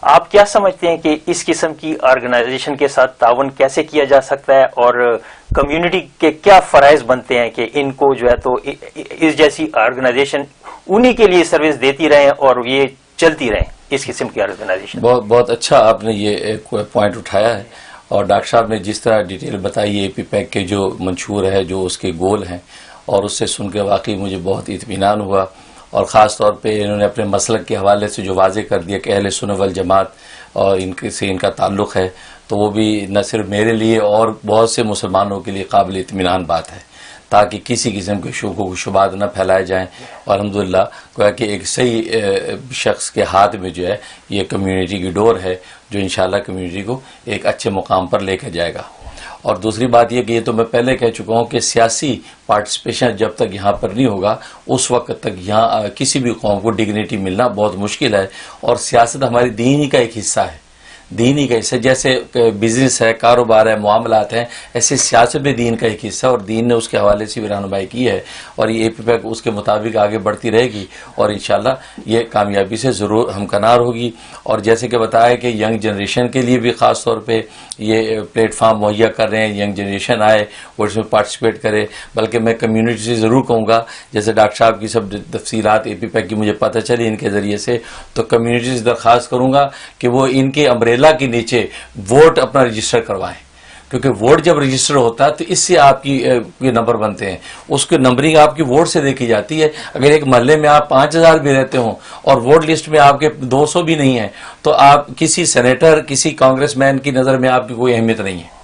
آپ کیا سمجھتے ہیں کہ اس قسم کی آرگنائزیشن کے ساتھ تعاون کیسے کیا جا سکتا ہے اور کمیونٹی کے کیا فرائض بنتے ہیں کہ ان کو جو ہے تو اس جیسی آرگنائزیشن انہی کے لیے سروس دیتی رہیں اور یہ چلتی رہیں اس قسم کی آرگنائزیشن؟ بہت اچھا آپ نے یہ پوائنٹ اٹھایا ہے، اور ڈاکٹر صاحب نے جس طرح ڈیٹیل بتائی اے پی پیک کے جو منشور ہے، جو اس کے گول ہیں، اور اس سے سن کے واقعی مجھے بہت اطمینان ہوا، اور خاص طور پہ انہوں نے اپنے مسلک کے حوالے سے جو واضح کر دیا کہ اہل سنت والجماعت اور ان کا تعلق ہے، تو وہ بھی نہ صرف میرے لیے اور بہت سے مسلمانوں کے لیے قابل اطمینان بات ہے، تاکہ کسی قسم کے شبہوں و شبہات نہ پھیلائے جائیں، اور الحمدللہ گویا کہ ایک صحیح شخص کے ہاتھ میں جو ہے یہ کمیونٹی کی ڈور ہے، جو انشاءاللہ کمیونٹی کو ایک اچھے مقام پر لے کے جائے گا۔ اور دوسری بات یہ کہ یہ تو میں پہلے کہہ چکا ہوں کہ سیاسی پارٹیسپیشن جب تک یہاں پر نہیں ہوگا اس وقت تک یہاں کسی بھی قوم کو ڈگنیٹی ملنا بہت مشکل ہے، اور سیاست ہماری دین ہی کا ایک حصہ ہے، دین ہی کا حصہ، جیسے بزنس ہے، کاروبار ہے، معاملات ہیں، ایسے سیاست میں دین کا ایک حصہ ہے، اور دین نے اس کے حوالے سے بھی رہنمائی کی ہے، اور یہ اے پی پیک اس کے مطابق آگے بڑھتی رہے گی، اور انشاءاللہ یہ کامیابی سے ضرور ہمکنار ہوگی۔ اور جیسے کہ بتایا کہ ینگ جنریشن کے لیے بھی خاص طور پہ یہ پلیٹ فارم مہیا کر رہے ہیں، ینگ جنریشن آئے اور اس میں پارٹیسپیٹ کرے، بلکہ میں کمیونٹی سے ضرور کہوں گا، جیسے ڈاکٹر صاحب کی سب تفصیلات اے پی پیک کی مجھے پتہ چلی ان کے ذریعے سے، تو کمیونٹی سے درخواست کروں گا کہ وہ ان کے امبریلا کے نیچے ووٹ اپنا رجسٹر کروائیں، کیونکہ ووٹ جب رجسٹر ہوتا ہے تو اس سے آپ کی نمبر بنتے ہیں، اس کی نمبرنگ آپ کی ووٹ سے دیکھی جاتی ہے۔ اگر ایک محلے میں آپ 5000 بھی رہتے ہوں اور ووٹ لسٹ میں آپ کے 200 بھی نہیں ہیں، تو آپ کسی سینیٹر، کسی کانگریس مین کی نظر میں آپ کی کوئی اہمیت نہیں ہے۔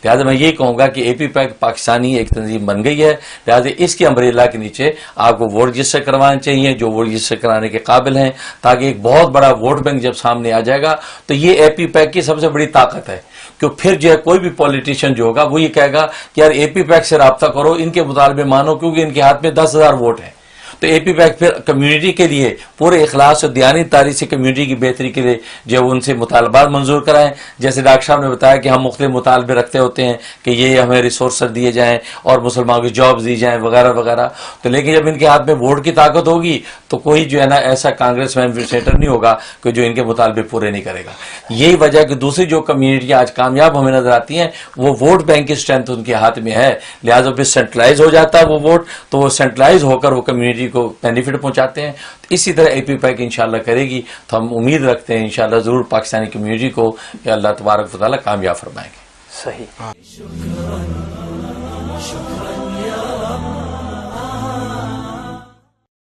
لہٰذا میں یہی کہوں گا کہ اے پی پیک پاکستانی ایک تنظیم بن گئی ہے، لہٰذا اس کے امبریلا کے نیچے آپ کو ووٹ رجسٹر کروانے چاہیے جو ووٹ رجسٹر کرانے کے قابل ہیں، تاکہ ایک بہت بڑا ووٹ بینک جب سامنے آ جائے گا تو یہ اے پی پیک کی سب سے بڑی طاقت ہے، کہ پھر جو ہے کوئی بھی پولیٹیشین جو ہوگا وہ یہ کہے گا کہ یار اے پی پیک سے رابطہ کرو، ان کے مطالبے مانو، کیونکہ ان کے ہاتھ میں 10,000 ووٹ ہیں۔ تو اے پی پیک پھر کمیونٹی کے لیے پورے اخلاص اور دیانتی تاریخ سے کمیونٹی کی بہتری کے لیے جو ان سے مطالبات منظور کرائیں، جیسے ڈاکٹر صاحب نے بتایا کہ ہم مختلف مطالبے رکھتے ہوتے ہیں کہ یہ ہمیں ریسورسز دیے جائیں اور مسلمانوں کی جابز دی جائیں وغیرہ وغیرہ، تو لیکن جب ان کے ہاتھ میں ووٹ کی طاقت ہوگی تو کوئی جو ہے نا ایسا کانگریس مین سینیٹر نہیں ہوگا کہ جو ان کے مطالبے پورے نہیں کرے گا۔ یہی وجہ کہ دوسری جو کمیونٹیاں آج کامیاب ہمیں نظر آتی ہیں وہ ووٹ بینک کی اسٹرینتھ ان کے ہاتھ میں ہے، لہٰذا پھر سینٹرلائز ہو جاتا ہے وہ ووٹ، تو وہ سینٹرلائز ہو کر وہ کمیونٹی کو بینیفٹ پہنچاتے ہیں۔ تو اسی طرح اے پی پیک انشاءاللہ کرے گی، تو ہم امید رکھتے ہیں انشاءاللہ ضرور پاکستانی کمیونٹی کو کہ اللہ تبارک و تعالیٰ کامیاب فرمائیں گے۔ صحیح۔